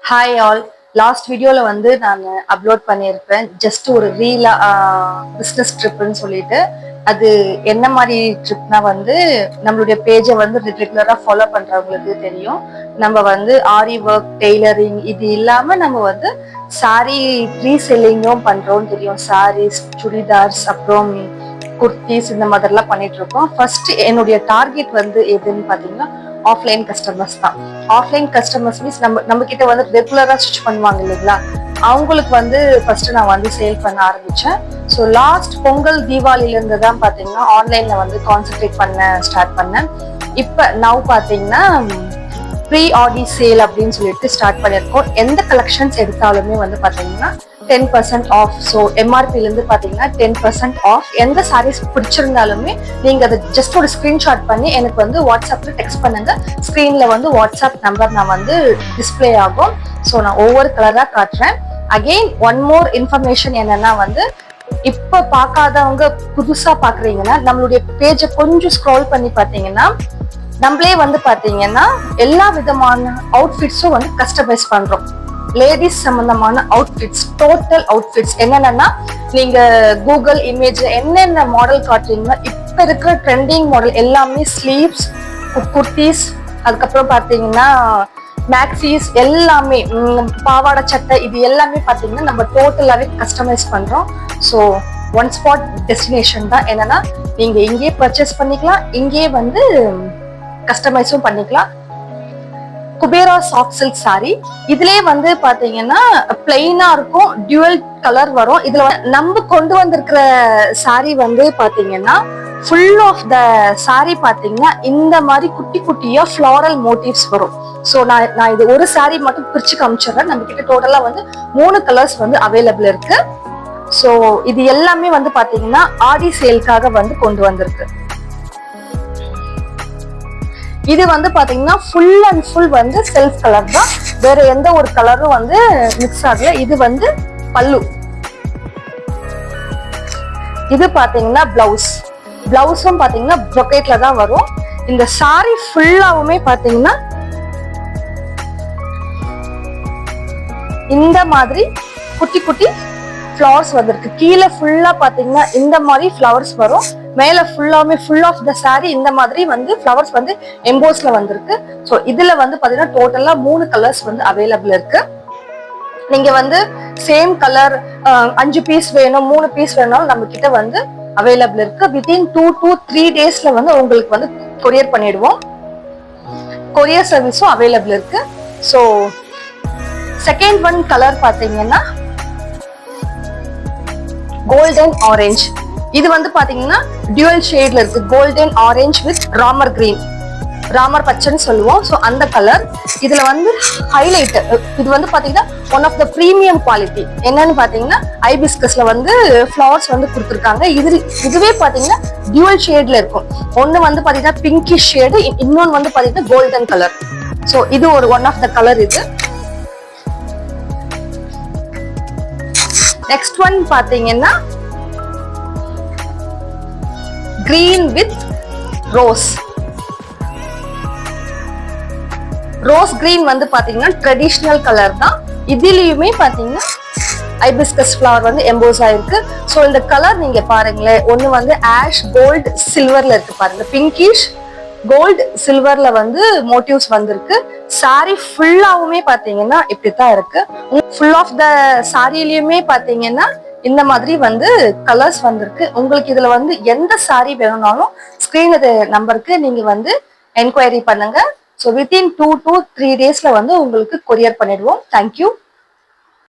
Hi all. Last வீடியோவில் வந்து நான் அப்லோட் பண்ணியிருப்பேன். ஜஸ்ட் ஒரு பிஸ்னஸ் ட்ரிப்புன்னு சொல்லிட்டு. அது என்ன மாதிரி ட்ரிப்னா வந்து நம்மளுடைய பேஜை வந்து ரெகுலராக ஃபாலோ பண்ணுறவங்களுக்கு தெரியும். நம்ம வந்து ஆரி ஒர்க், டெய்லரிங் இது இல்லாமல் நம்ம வந்து சாரீ ரீசெல்லிங்கும் பண்ணுறோம்னு தெரியும். சாரீஸ், சுடிதார்ஸ், அப்புறம் குர்த்திஸ் இந்த மாதிரிலாம் பண்ணிட்டு இருக்கோம். ஃபர்ஸ்ட் என்னுடைய டார்கெட் வந்து எதுன்னு பார்த்தீங்கன்னா ஆஃப்லைன் கஸ்டமர்ஸ் தான். ஆஃப்லைன் கஸ்டமர்ஸ் மீன்ஸ் நம்ம கிட்ட வந்து ரெகுலரா ஸ்டிச் பண்ணுவாங்க இல்லைங்களா, அவங்களுக்கு வந்து ஃபர்ஸ்ட் நான் வந்து சேல் பண்ண ஆரம்பிச்சேன். ஸோ லாஸ்ட் பொங்கல் தீபாவளில இருந்து தான் பாத்தீங்கன்னா ஆன்லைன்ல வந்து கான்சென்ட்ரேட் பண்ண ஸ்டார்ட் பண்ணேன். இப்ப நவ் பாத்தீங்கன்னா ப்ரீ ஆடி சேல் அப்படின்னு சொல்லிட்டு ஸ்டார்ட் பண்ணியிருக்கோம். எந்த கலெக்ஷன்ஸ் எடுத்தாலுமே வந்து பாத்தீங்கன்னா 10% ஆஃப். ஸோ எம்ஆர்பில இருந்து பாத்தீங்கன்னா 10% ஆஃப். எந்த சாரீஸ் பிடிச்சிருந்தாலுமே நீங்க அதை ஜஸ்ட் ஒரு ஸ்கிரீன்ஷாட் பண்ணி எனக்கு வந்து வாட்ஸ்அப்ல டெக்ஸ்ட் பண்ணுங்க. ஸ்கிரீன்ல வந்து வாட்ஸ்அப் நம்பர் நான் வந்து டிஸ்பிளே ஆகும். ஸோ நான் ஒவ்வொரு கலரா காட்டுறேன். அகெயின் ஒன் மோர் இன்ஃபர்மேஷன் என்னன்னா வந்து இப்ப பார்க்காதவங்க புதுசா பாக்குறீங்கன்னா நம்மளுடைய பேஜை கொஞ்சம் ஸ்க்ரோல் பண்ணி பாத்தீங்கன்னா நம்மளே வந்து பாத்தீங்கன்னா எல்லா விதமான அவுட்ஃபிட்ஸும் வந்து கஸ்டமைஸ் பண்றோம். லேடிஸ் சம்பந்தமான அவுட்ஃபிட்ஸ், டோட்டல் அவுட்ஃபிட்ஸ் என்னென்னா நீங்க கூகுள் இமேஜ் என்னென்ன மாடல் காட்டுறீங்கன்னா இப்ப இருக்கிற ட்ரெண்டிங் மாடல் எல்லாமே ஸ்லீவ்ஸ், குர்த்திஸ், அதுக்கப்புறம் பாத்தீங்கன்னா மேக்ஸிஸ் எல்லாமே, பாவாடை சட்டை, இது எல்லாமே பாத்தீங்கன்னா நம்ம டோட்டலாவே கஸ்டமைஸ் பண்றோம். ஸோ ஒன் ஸ்பாட் டெஸ்டினேஷன் தான். என்னன்னா நீங்க இங்கேயே பர்ச்சேஸ் பண்ணிக்கலாம், இங்கேயே வந்து கஸ்டமைஸும் பண்ணிக்கலாம். குபேரா சாஃப்ட் சில்க் சாரி, இதுலயே வந்து பாத்தீங்கன்னா பிளெயினா இருக்கும், டியூவல் கலர் வரும். இதுல நம்ம கொண்டு வந்திருக்கிற சாரி வந்து பாத்தீங்கன்னா ஃபுல் ஆஃப் த சாரி பாத்தீங்கன்னா இந்த மாதிரி குட்டி குட்டியா ஃபிளாரல் மோட்டிவ்ஸ் வரும். ஸோ நான் இது ஒரு சாரி மட்டும் பிரிச்சு காமிச்சிடுறேன். நம்ம கிட்ட டோட்டலா வந்து 3 கலர்ஸ் வந்து அவைலபிள் இருக்கு. ஸோ இது எல்லாமே வந்து பாத்தீங்கன்னா ஆடி சேல்காக வந்து கொண்டு வந்திருக்கு. இது வந்து பாத்தீங்கன்னா ஃபுல் அண்ட் ஃபுல் வந்து செல்ஃப் கலர் தான், வேற எந்த ஒரு கலரும் வந்து மிக்ஸ் ஆகல. இது வந்து பல்லு. இது பாத்தீங்கன்னா பிளவுஸ். பிளவுஸும் பாத்தீங்கன்னா ப்ரொக்கேட்ல தான் வரும். இந்த சாரி ஃபுல்லாவுமே பாத்தீங்கன்னா இந்த மாதிரி குட்டி குட்டி ஃப்ளவர்ஸ் வந்திருக்கு. கீழே ஃபுல்லா பாத்தீங்கன்னா இந்த மாதிரி ஃப்ளவர்ஸ் வரும். மேல ஃபுல்லாவுமே ஃபுல் ஆஃப் த சாரி இந்த மாதிரி வந்து ஃப்ளவர்ஸ் வந்து எம்போஸ்ல வந்திருக்கு. ஸோ இதுல வந்து பாத்தீங்கன்னா டோட்டலா 3 கலர்ஸ் வந்து அவைலபிள் இருக்கு. நீங்க வந்து சேம் கலர் 5 பீஸ் வேணும், 3 பீஸ் வேணாலும் நம்ம கிட்ட வந்து அவைலபிள் இருக்கு. வித்தின் 2 to 3 டேஸ்ல வந்து உங்களுக்கு வந்து கொரியர் பண்ணிடுவோம். கொரியர் சர்வீஸும் அவைலபிள் இருக்கு. ஸோ செகண்ட் ஒன் கலர் பாத்தீங்கன்னா கோல்டன் ஆரஞ்ச். இது வந்து பாத்தீங்கன்னா டியூவல் ஷேட்ல இருக்கு. Golden orange with Ramar green, Ramar பச்சைன்னு சொல்லுவோம். ஸோ அந்த கலர் இதுல வந்து ஹைலைட். இது வந்து பாத்தீங்கன்னா one of the premium quality. என்னன்னு பாத்தீங்கன்னா ஐபிஸ்கஸ்ல வந்து ஃபிளவர்ஸ் வந்து கொடுத்துருக்காங்க. இதுவே பாத்தீங்கன்னா டியூவல் ஷேட்ல இருக்கும். ஒன்னு வந்து பாத்தீங்கன்னா பிங்கிஷ் ஷேடு, இன்னொன்னு வந்து பாத்தீங்கன்னா கோல்டன் கலர். ஸோ இது ஒரு ஒன் ஆஃப் த கலர். இது நெக்ஸ்ட் ஒன் பாத்தீங்கன்னா green with rose. Rose green வந்து பாத்தீங்கன்னா ட்ரெடிஷனல் கலர் தான். இதுலயுமே பாத்தீங்கன்னா ஐபிஸ்கஸ் ஃபிளவர் வந்து எம்போஸ் ஆயிருக்கு. ஸோ இந்த கலர் நீங்க பாருங்களேன், ஒன்னு வந்து ஆஷ் கோல்டு சில்வர்ல இருக்கு பாருங்க. பிங்கிஷ் கோல்டு சில்வர்ல வந்து மோட்டிவ்ஸ் வந்திருக்கு. சாரி ஃபுல்லாவுமே பாத்தீங்கன்னா இப்படித்தான் இருக்கு. ஃபுல் ஆஃப் த சாரிலயுமே பாத்தீங்கன்னா இந்த மாதிரி வந்து கலர்ஸ் வந்திருக்கு. உங்களுக்கு இதுல வந்து எந்த சாரி வேணும்னாலும் ஸ்கிரீன் நம்பருக்கு நீங்க வந்து என்கொயரி பண்ணுங்க. ஸோ வித்தின் 2 to 3 டேஸ்ல வந்து உங்களுக்கு கொரியர் பண்ணிடுவோம். தேங்க்யூ.